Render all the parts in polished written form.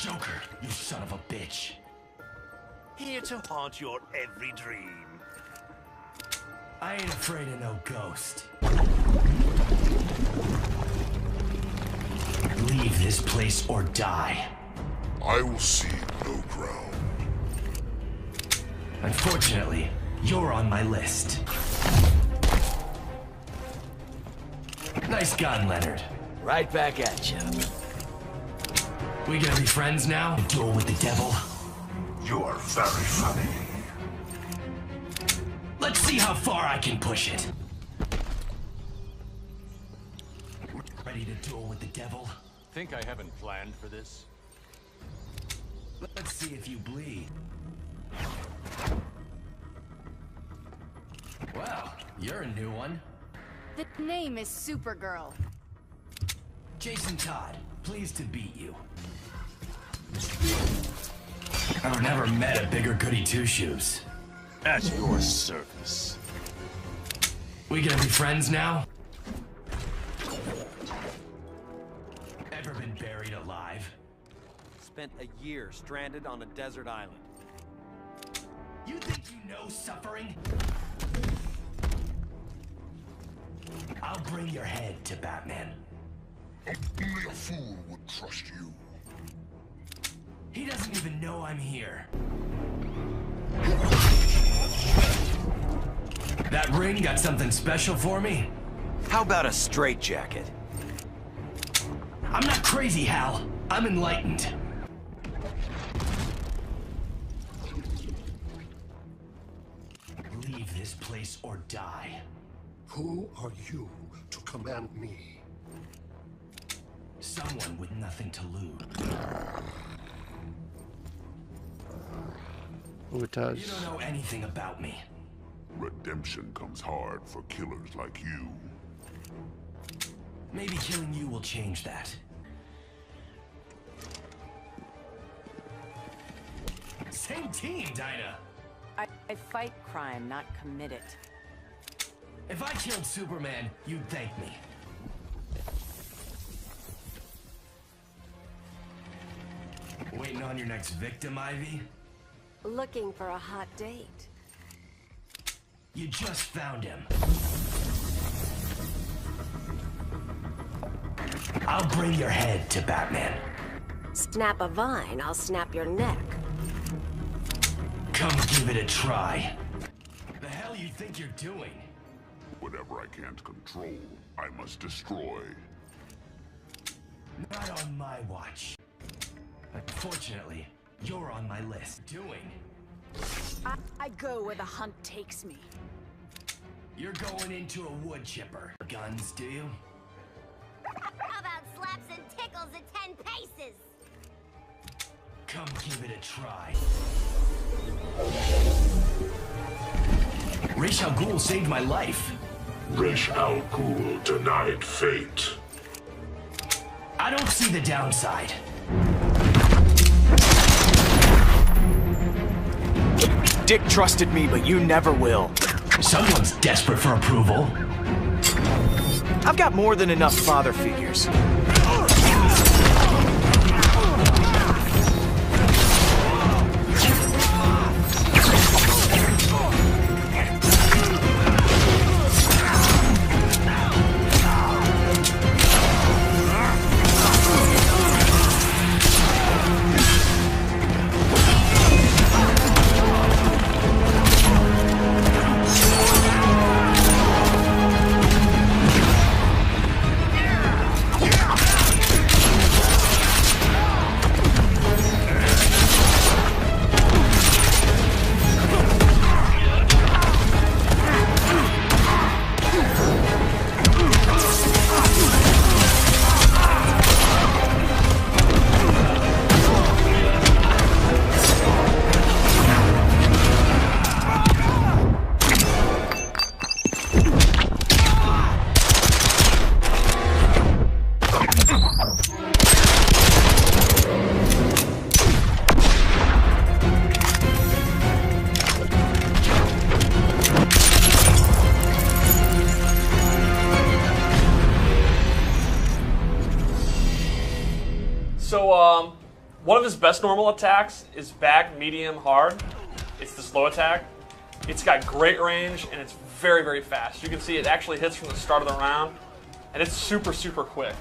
Joker, you son of a bitch. Here to haunt your every dream. I ain't afraid of no ghost. Leave this place or die. I will see no ground. Unfortunately, you're on my list. Nice gun, Leonard. Right back at you. We gonna be friends now? Duel with the devil? You are very funny. Let's see how far I can push it. Ready to duel with the devil? Think I haven't planned for this? Let's see if you bleed. Wow, you're a new one. The name is Supergirl. Jason Todd, pleased to beat you. I've never met a bigger goody two-shoes. At your service. We gonna be friends now? Ever been buried alive? Spent a year stranded on a desert island. You think you know suffering? I'll bring your head to Batman. Only a fool would trust you. He doesn't even know I'm here. That ring got something special for me? How about a straitjacket? I'm not crazy, Hal. I'm enlightened. Leave this place or die. Who are you to command me? Someone with nothing to lose. Oh, it does. You don't know anything about me. Redemption comes hard for killers like you. Maybe killing you will change that. Same team, Dinah. I fight crime, not commit it. If I killed Superman, you'd thank me. Waiting on your next victim, Ivy? Looking for a hot date. You just found him. I'll bring your head to Batman. Snap a vine, I'll snap your neck. Come give it a try. The hell you think you're doing? Whatever I can't control, I must destroy. Not on my watch. Unfortunately, you're on my list. Doing? I go where the hunt takes me. You're going into a wood chipper. Guns, do you? How about slaps and tickles at 10 paces? Come give it a try. Ra's al Ghul saved my life. Ra's al Ghul denied fate. I don't see the downside. Dick trusted me, but you never will. Someone's desperate for approval. I've got more than enough father figures. One of his best normal attacks is back, medium, hard. It's the slow attack. It's got great range, and it's very, very fast. You can see it actually hits from the start of the round, and it's super, super quick.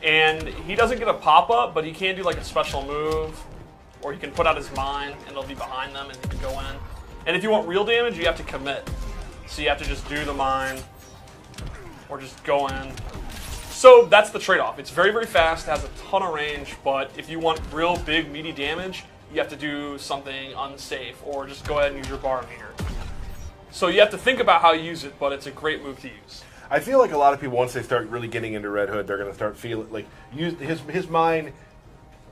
And he doesn't get a pop-up, but he can do like a special move, or he can put out his mine, and it'll be behind them, and he can go in. And if you want real damage, you have to commit. So you have to just do the mine, or just go in. So that's the trade-off. It's very, very fast, has a ton of range, but if you want real big, meaty damage, you have to do something unsafe, or just go ahead and use your bar meter. So you have to think about how you use it, but it's a great move to use. I feel like a lot of people, once they start really getting into Red Hood, they're going to start feeling like his mind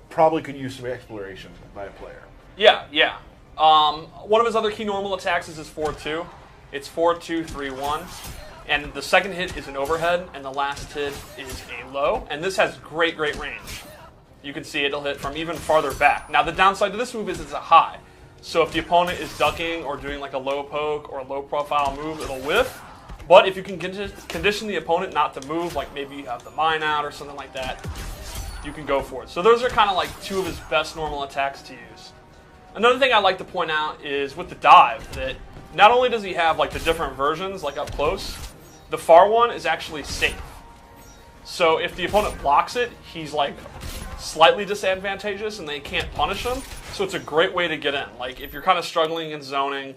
probably could use some exploration by a player. Yeah, yeah. One of his other key normal attacks is his 4-2. It's 4-2-3-1. And the second hit is an overhead, and the last hit is a low. And this has great, great range. You can see it'll hit from even farther back. Now, the downside to this move is it's a high. So if the opponent is ducking or doing like a low poke or a low profile move, it'll whiff. But if you can condition the opponent not to move, like maybe you have the mine out or something like that, you can go for it. So those are kind of like two of his best normal attacks to use. Another thing I'd like to point out is with the dive, that not only does he have like the different versions, like up close, the far one is actually safe. So if the opponent blocks it, he's like slightly disadvantageous and they can't punish him. So it's a great way to get in. Like if you're kind of struggling in zoning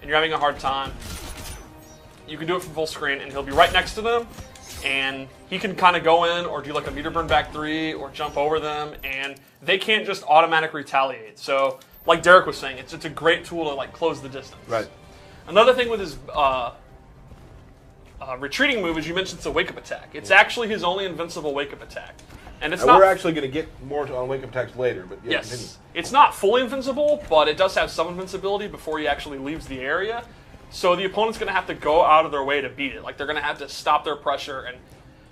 and you're having a hard time, you can do it from full screen and he'll be right next to them and he can kind of go in or do like a meter burn back 3 or jump over them and they can't just automatically retaliate. So like Derek was saying, it's a great tool to like close the distance. Right. Another thing with his retreating move is you mentioned it's a wake up attack. It's actually his only invincible wake up attack. And it's not. We're actually going to get more on wake up attacks later, but yeah, yes, continue. It's not fully invincible, but it does have some invincibility before he actually leaves the area. So the opponent's going to have to go out of their way to beat it. Like they're going to have to stop their pressure and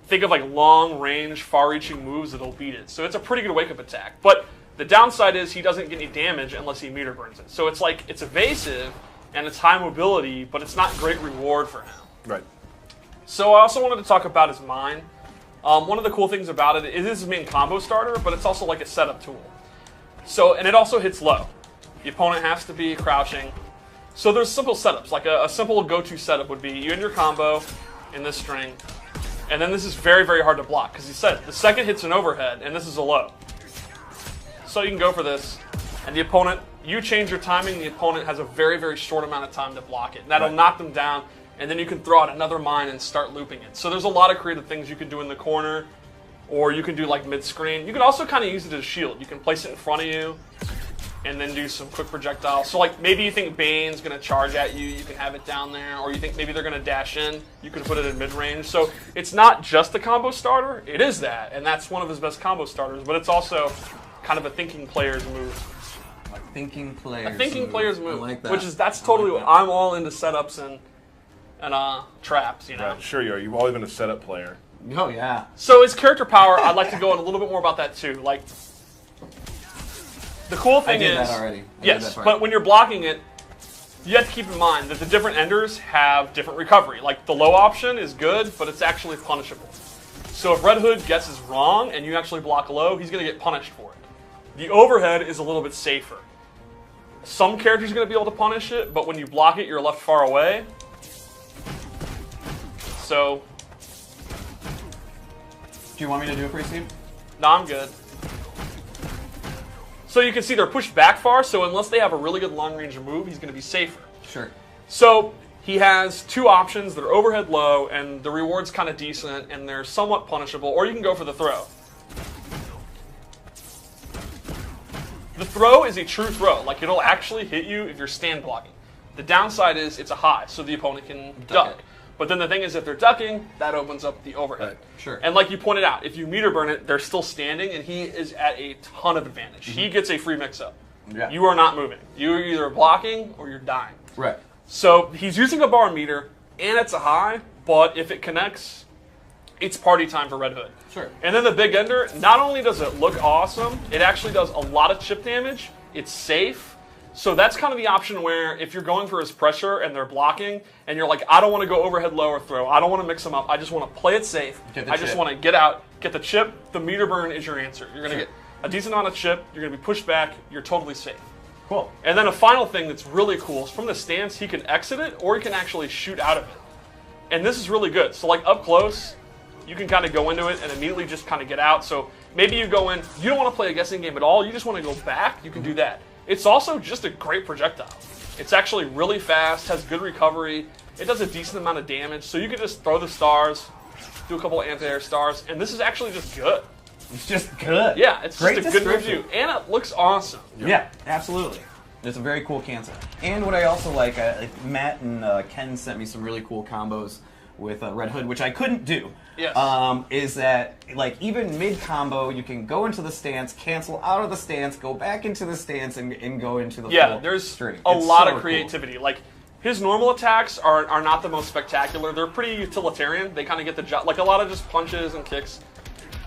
think of like long range, far reaching moves that'll beat it. So it's a pretty good wake up attack. But the downside is he doesn't get any damage unless he meter burns it. So it's like it's evasive and it's high mobility, but it's not great reward for him. Right. So I also wanted to talk about his mine. One of the cool things about it is his main combo starter, but it's also like a setup tool. So, and it also hits low. The opponent has to be crouching. So there's simple setups. Like a simple go-to setup would be you end your combo in this string, and then this is very, very hard to block because he said the second hit's an overhead, and this is a low. So you can go for this, and the opponent, you change your timing, the opponent has a very, very short amount of time to block it. And that'll knock them down. And then you can throw out another mine and start looping it. So there's a lot of creative things you can do in the corner, or you can do like mid-screen. You can also kind of use it as a shield. You can place it in front of you, and then do some quick projectiles. So like maybe you think Bane's going to charge at you, you can have it down there, or you think maybe they're going to dash in, you can put it in mid-range. So it's not just a combo starter, it is that, and that's one of his best combo starters, but it's also kind of a thinking player's move. A thinking player's move, I like that. which is, that's totally, what I'm all into setups and traps, you know. Right, sure you are. You've always been a setup player. Oh, yeah. So his character power, I'd like to go in a little bit more about that too. Like, the cool thing is... I did that already. Yes, but when you're blocking it, you have to keep in mind that the different enders have different recovery. Like, the low option is good, but it's actually punishable. So if Red Hood guesses wrong and you actually block low, he's going to get punished for it. The overhead is a little bit safer. Some characters are going to be able to punish it, but when you block it, you're left far away. So... Do you want me to do it for you, Steve? No, I'm good. So you can see they're pushed back far, so unless they have a really good long-range move, he's going to be safer. Sure. So he has two options that are overhead low, and the reward's kind of decent, and they're somewhat punishable, or you can go for the throw. The throw is a true throw. Like, it'll actually hit you if you're stand blocking. The downside is it's a high, so the opponent can duck. But then the thing is, if they're ducking, that opens up the overhead. Right. Sure. And like you pointed out, if you meter burn it, they're still standing, and he is at a ton of advantage. Mm-hmm. He gets a free mix-up. Yeah. You are not moving. You're either blocking or you're dying. Right. So he's using a bar meter, and it's a high, but if it connects, it's party time for Red Hood. Sure. And then the big ender, not only does it look awesome, it actually does a lot of chip damage. It's safe. So that's kind of the option where if you're going for his pressure and they're blocking, and you're like, I don't want to go overhead low or throw. I don't want to mix them up. I just want to play it safe. I just want to get out, get the chip. The meter burn is your answer. You're going to get a decent amount of chip, you're going to be pushed back, you're totally safe. Cool. And then a final thing that's really cool is from the stance, he can exit it or he can actually shoot out of it. And this is really good. So like up close, you can kind of go into it and immediately just kind of get out. So maybe you go in, you don't want to play a guessing game at all, you just want to go back, you can do that. It's also just a great projectile. It's actually really fast, has good recovery, it does a decent amount of damage, so you can just throw the stars, do a couple of anti-air stars, and this is actually just good. It's just good. Yeah, it's Great just a good description. review, and it looks awesome. Yeah, absolutely. It's a very cool cancel. And what I also like Matt and Ken sent me some really cool combos with Red Hood, which I couldn't do. Yes. Is that, like, even mid-combo, you can go into the stance, cancel out of the stance, go back into the stance, and go into the full there's string. a It's lot so of creativity. Like, his normal attacks are not the most spectacular. They're pretty utilitarian. They kind of get the job, like a lot of just punches and kicks.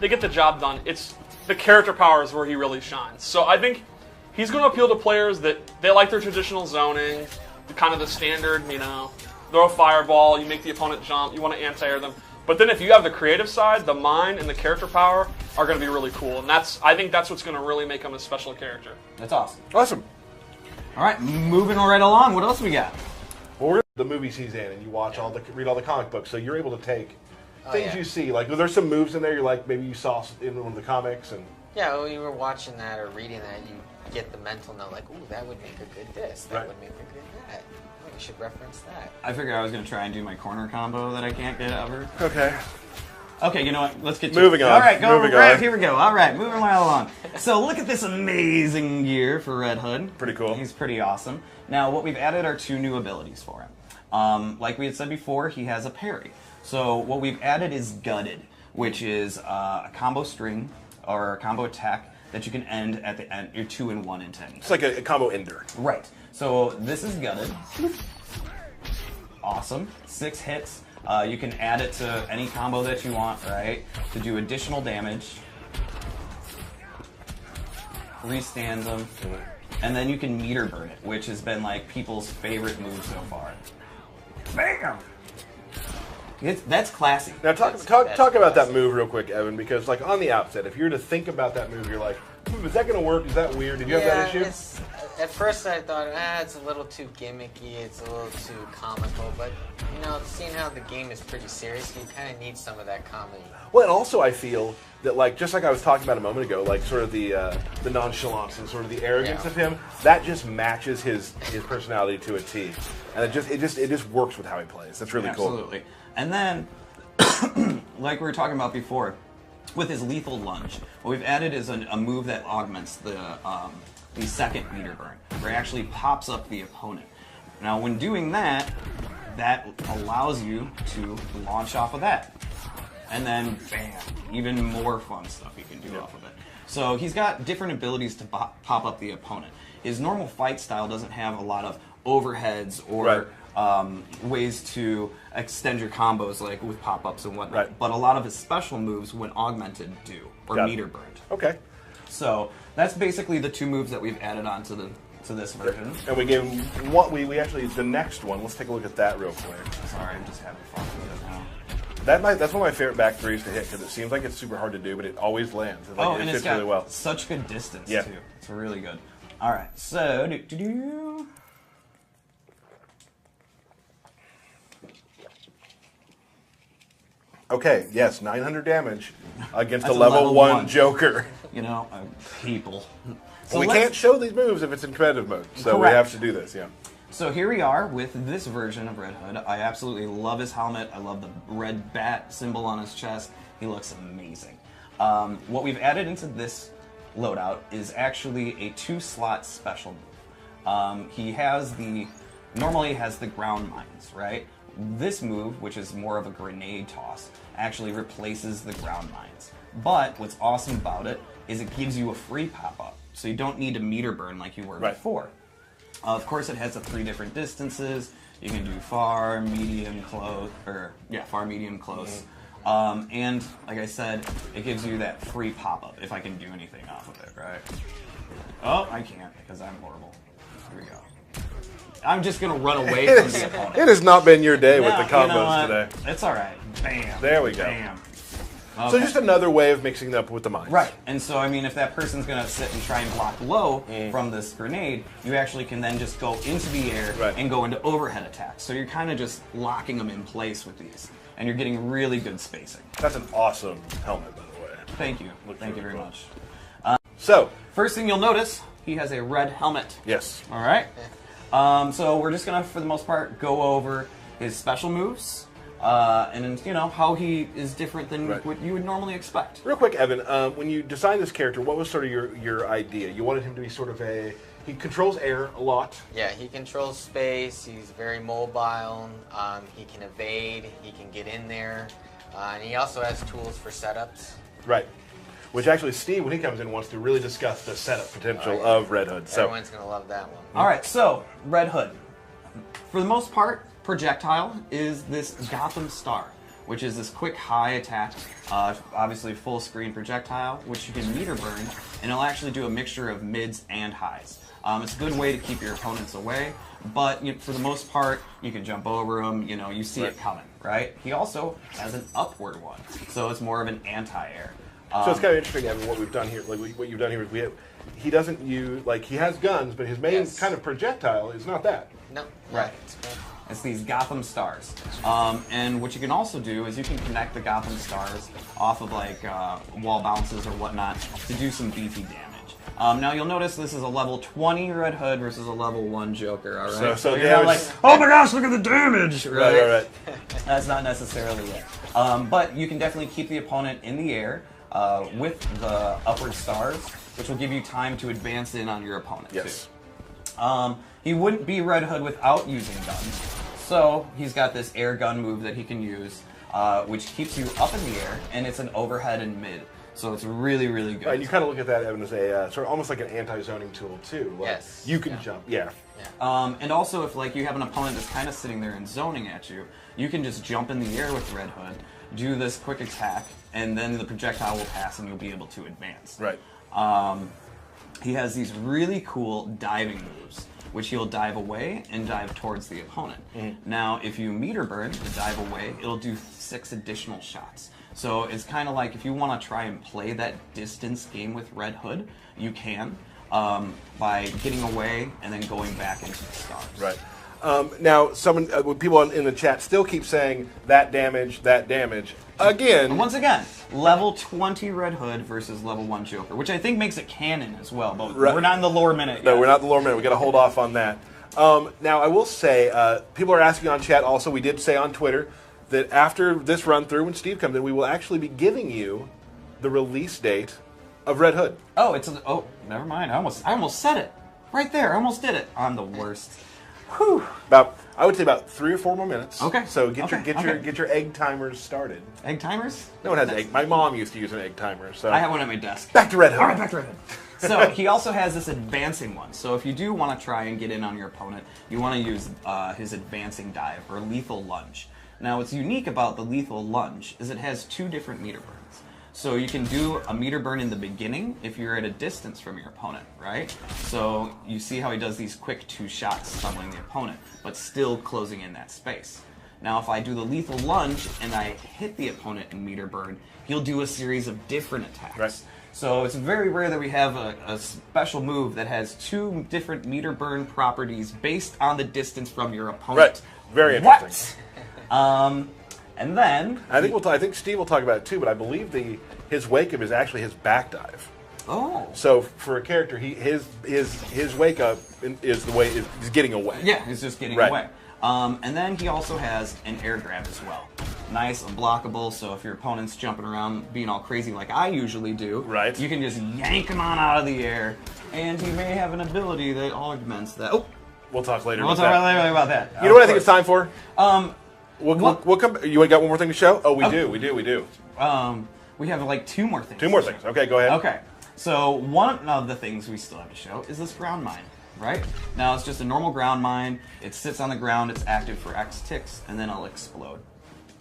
They get the job done. It's the character power is where he really shines. So I think he's going to appeal to players that they like their traditional zoning, kind of the standard, you know, throw a fireball, you make the opponent jump, you want to anti-air them. But then if you have the creative side, the mind and the character power are going to be really cool. And I think that's what's going to really make him a special character. That's awesome. Awesome. All right, moving right along. What else we got? Well, we're the movies he's in, and you watch read all the comic books, so you're able to take things you see. Like, there's some moves in there you're like maybe you saw in one of the comics, and yeah, when you were watching that or reading that, you get the mental note like, ooh, that would make a good this, that would make a good that. Oh, we should reference that. I figured I was going to try and do my corner combo that I can't get ever. Okay. Okay, you know what? Let's get to moving it. on. All right, go moving right on. here we go. All right, moving right along. So look at this amazing gear for Red Hood. Pretty cool. He's pretty awesome. Now, what we've added are 2 new abilities for him. Like we had said before, he has a parry. So what we've added is Gutted, which is a combo string or a combo attack that you can end at the end. You're 2 and 1 into any. It's like a combo ender. Right. So this is Gutted. Awesome. 6 hits. You can add it to any combo that you want, right? To do additional damage. Restand them. And then you can meter burn it, which has been like people's favorite move so far. Bam! That's classy. Now talk about that move real quick, Evan, because like on the outset, if you were to think about that move, you're like, is that going to work? Is that weird? Did you have that issue? At first I thought, it's a little too gimmicky, it's a little too comical, but, you know, seeing how the game is pretty serious, you kind of need some of that comedy. Well, and also I feel that, like, just like I was talking about a moment ago, like sort of the nonchalance and sort of the arrogance of him, that just matches his personality to a T, and it just works with how he plays. That's really cool. Absolutely. And then, like we were talking about before, with his lethal lunge, what we've added is a move that augments the second meter burn, where it actually pops up the opponent. Now, when doing that, that allows you to launch off of that. And then, bam, even more fun stuff you can do off of it. So he's got different abilities to pop up the opponent. His normal fight style doesn't have a lot of overheads or ways to extend your combos, like with pop-ups and whatnot. Right. But a lot of his special moves, when augmented, do, or meter burned. Okay. So that's basically the 2 moves that we've added on to this version. And we gave him what we actually the next one. Let's take a look at that real quick. Sorry, I'm just having fun with it now. That's one of my favorite back threes to hit because it seems like it's super hard to do, but it always lands. It And fits it's got really well. such good distance Yeah. too. It's really good. All right, so Okay, yes, 900 damage against a That's a level level 1 1. Joker. You know, people. So we can't show these moves if it's in competitive mode, so we have to do this, yeah. So here we are with this version of Red Hood. I absolutely love his helmet. I love the red bat symbol on his chest. He looks amazing. What we've added into this loadout is actually a 2-slot special move. He normally has the ground mines, right? This move, which is more of a grenade toss, actually replaces the ground mines. But what's awesome about it is it gives you a free pop-up, so you don't need to meter burn like you were before. Of course, it has the 3 different distances. You can do far, medium, close, far, medium, close. And like I said, it gives you that free pop-up if I can do anything off of it, right? Oh, I can't because I'm horrible. Here we go. I'm just going to run away from the opponent. It has not been your day with the combos today. It's all right. Bam. There we go. Bam. So just another way of mixing it up with the mines. Right. And so, I mean, if that person's going to sit and try and block low from this grenade, you actually can then just go into the air and go into overhead attacks. So you're kind of just locking them in place with these. And you're getting really good spacing. That's an awesome helmet, by the way. Thank you. Thank you very much. So, first thing you'll notice, he has a red helmet. Yes. All right. So we're just going to, for the most part, go over his special moves. And you know how he is different than what you would normally expect. Real quick, Evan, when you designed this character, what was sort of your idea? You wanted him to be sort of he controls air a lot. Yeah, he controls space. He's very mobile. He can evade. He can get in there, and he also has tools for setups. Right. Which actually, Steve, when he comes in, wants to really discuss the setup potential of Red Hood. So everyone's gonna love that one. All right, so Red Hood, for the most part. Projectile is this Gotham Star, which is this quick high attack, obviously full screen projectile, which you can meter burn, and it'll actually do a mixture of mids and highs. It's a good way to keep your opponents away, but for the most part, you can jump over them, you see it coming, right? He also has an upward one, so it's more of an anti-air. So it's kind of interesting, Evan, what we've done here. Like what you've done here is he doesn't use, he has guns, but his main kind of projectile is not that. No. Right. It's these Gotham Stars. And what you can also do is you can connect the Gotham Stars off of wall bounces or whatnot to do some beefy damage. Now you'll notice this is a level 20 Red Hood versus a level 1 Joker, alright? So you're not like, oh my gosh, look at the damage! Right. That's not necessarily it. But you can definitely keep the opponent in the air with the upward stars, which will give you time to advance in on your opponent too. He wouldn't be Red Hood without using guns. So he's got this air gun move that he can use, which keeps you up in the air, and it's an overhead and mid. So it's really, really good. Right, you kind of look at that, Evan, as a sort of almost like an anti-zoning tool too. Yes. You can jump. Yeah. And also, if you have an opponent that's kind of sitting there and zoning at you, you can just jump in the air with Red Hood, do this quick attack, and then the projectile will pass, and you'll be able to advance. Right. He has these really cool diving moves, which he'll dive away and dive towards the opponent. Now, if you meter burn to dive away, it'll do 6 additional shots. So it's kind of like if you want to try and play that distance game with Red Hood, you can by getting away and then going back into the stars. Right. Now, people in the chat still keep saying that damage. Again. And once again, level 20 Red Hood versus level 1 Joker, which I think makes it canon as well, but we're not in the lore minute yet. No, we're not in the lore minute. We've got to hold off on that. Now, I will say, people are asking on chat also, we did say on Twitter, that after this run through, when Steve comes in, we will actually be giving you the release date of Red Hood. Oh, never mind. I almost said it. Right there. I almost did it. I'm the worst. Whew. I would say about 3 or 4 more minutes. Okay. So get your egg timers started. Egg timers? No one has egg. My mom used to use an egg timer. So I have one at my desk. Back to Red Hood. All right, back to Red Hood. So he also has this advancing one. So if you do want to try and get in on your opponent, you want to use his advancing dive or lethal lunge. Now, what's unique about the lethal lunge is it has 2 different meter burns. So you can do a meter burn in the beginning if you're at a distance from your opponent, right? So you see how he does these quick 2 shots stumbling the opponent, but still closing in that space. Now, if I do the lethal lunge and I hit the opponent in meter burn, he'll do a series of different attacks. Right. So it's very rare that we have a special move that has 2 different meter burn properties based on the distance from your opponent. Right. Very interesting. And then I think Steve will talk about it too, but I believe his wake up is actually his back dive. Oh. So for a character, his wake up is is getting away. Yeah, he's just getting away. And then he also has an air grab as well. Nice, unblockable, so if your opponent's jumping around being all crazy like I usually do, you can just yank him on out of the air, and he may have an ability that augments that. Oh, we'll talk later. We'll talk later about that. You know what I think it's time for? We'll come. You got one more thing to show? Oh, we do. We have like 2 more things. 2 more things. Okay, go ahead. Okay. So one of the things we still have to show is this ground mine, right? Now it's just a normal ground mine. It sits on the ground. It's active for X ticks, and then it'll explode.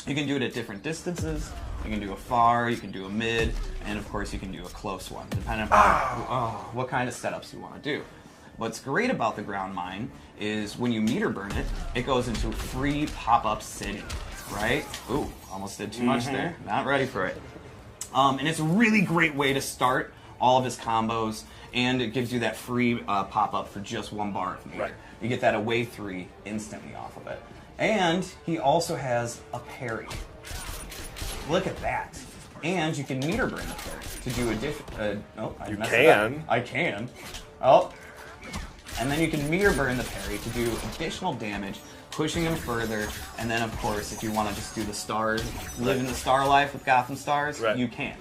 You can do it at different distances. You can do a far, you can do a mid, and of course you can do a close one, depending on what kind of setups you want to do. What's great about the ground mine is when you meter burn it, it goes into a free pop-up city, right? Ooh, almost did too much there. Not ready for it. And it's a really great way to start all of his combos, and it gives you that free pop-up for just 1 bar of meter. Right. You get that away 3 instantly off of it. And he also has a parry. Look at that. And you can meter burn the parry to do addition. Oh, I messed it up. I can. Oh. And then you can meter burn the parry to do additional damage, pushing him further. And then, of course, if you want to just do the stars, live in the star life with Gotham Stars, you can.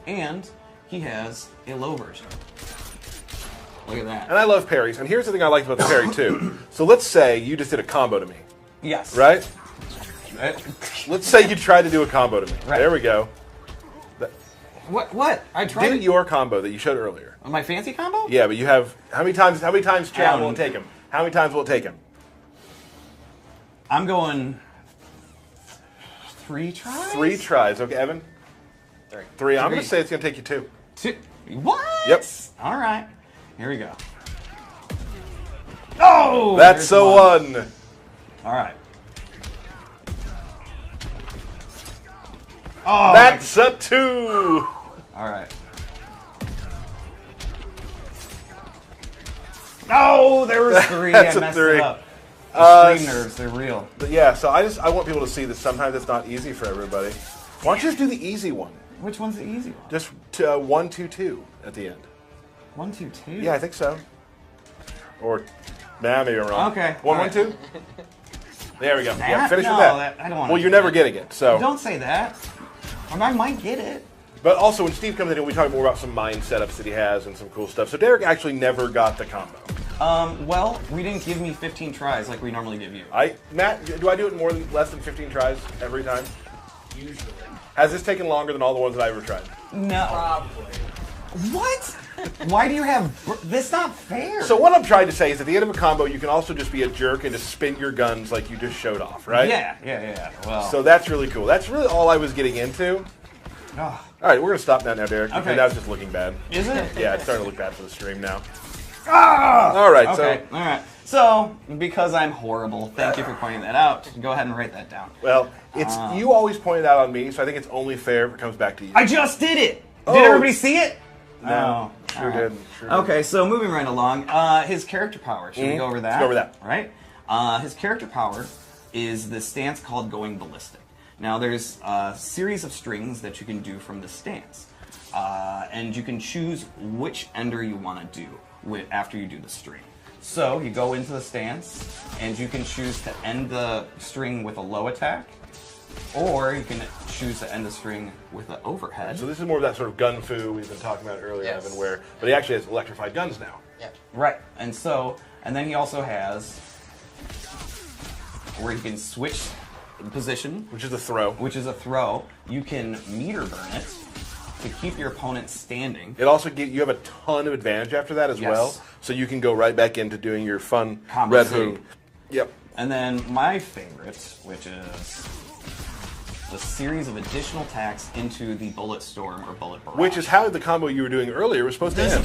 And he has a low version. Look at that. And I love parries. And here's the thing I like about the parry, too. So let's say you just did a combo to me. Yes. Right? Let's say you tried to do a combo to me. Right. There we go. What? I tried. Did your combo that you showed earlier. My fancy combo? Yeah, but you have how many times chat will it take him? How many times will it take him? I'm going 3 tries. 3 tries. Okay, Evan? 3. I'm going to say it's going to take you 2. 2. What? Yep. All right. Here we go. Oh! That's a 1. All right. Oh, that's a 2. All right. Oh, there was 3. That's I messed a 3. it up. The stream nerves, they're real. Yeah, so I want people to see that sometimes it's not easy for everybody. Why don't you just do the easy one? Which one's the easy one? Just 1, 2, 2 at the end. 1, 2, 2? Yeah, I think so. Or, maybe I'm wrong. Okay. 1, 1, 2? There we go. That? Yeah, finish No, with that. I don't want well, you're never getting it, so. Don't say that. I might get it. But also, when Steve comes in, we talk more about some mind setups that he has and some cool stuff. So Derek actually never got the combo. Well, we didn't give me 15 tries like we normally give you. Matt, do I do it less than 15 tries every time? Usually. Has this taken longer than all the ones that I ever tried? No. Probably. What? Why do you have... That's not fair. So what I'm trying to say is at the end of a combo, you can also just be a jerk and just spin your guns like you just showed off, right? Yeah. Well. So that's really cool. That's really all I was getting into. Oh. All right, we're going to stop that now, Derek. Okay. Because that's just looking bad. Is it? Yeah, it's starting to look bad for the stream now. Ah! All right, okay. All right. So, because I'm horrible, thank you for pointing that out. Go ahead and write that down. Well, it's you always pointed out on me, so I think it's only fair if it comes back to you. I just did it! Oh. Did everybody see it? No. Sure right. did. Okay, so moving right along, his character power. Should we go over that? Let's go over that. Right? His character power is the stance called Going Ballistic. Now, there's a series of strings that you can do from this stance. And you can choose which ender you want to do after you do the string. So, you go into the stance, and you can choose to end the string with a low attack, or you can choose to end the string with an overhead. So this is more of that sort of gun fu we've been talking about earlier, Evan, but he actually has electrified guns now. Yeah. Right. And then he also has where you can switch position. Which is a throw. You can meter burn it to keep your opponent standing. It also gives you have a ton of advantage after that as well. So you can go right back into doing your fun Combo Red City. Hood. Yep. And then my favorite, which is the series of additional attacks into the Bullet Storm or Bullet Barrage. Which is how the combo you were doing earlier was supposed to end.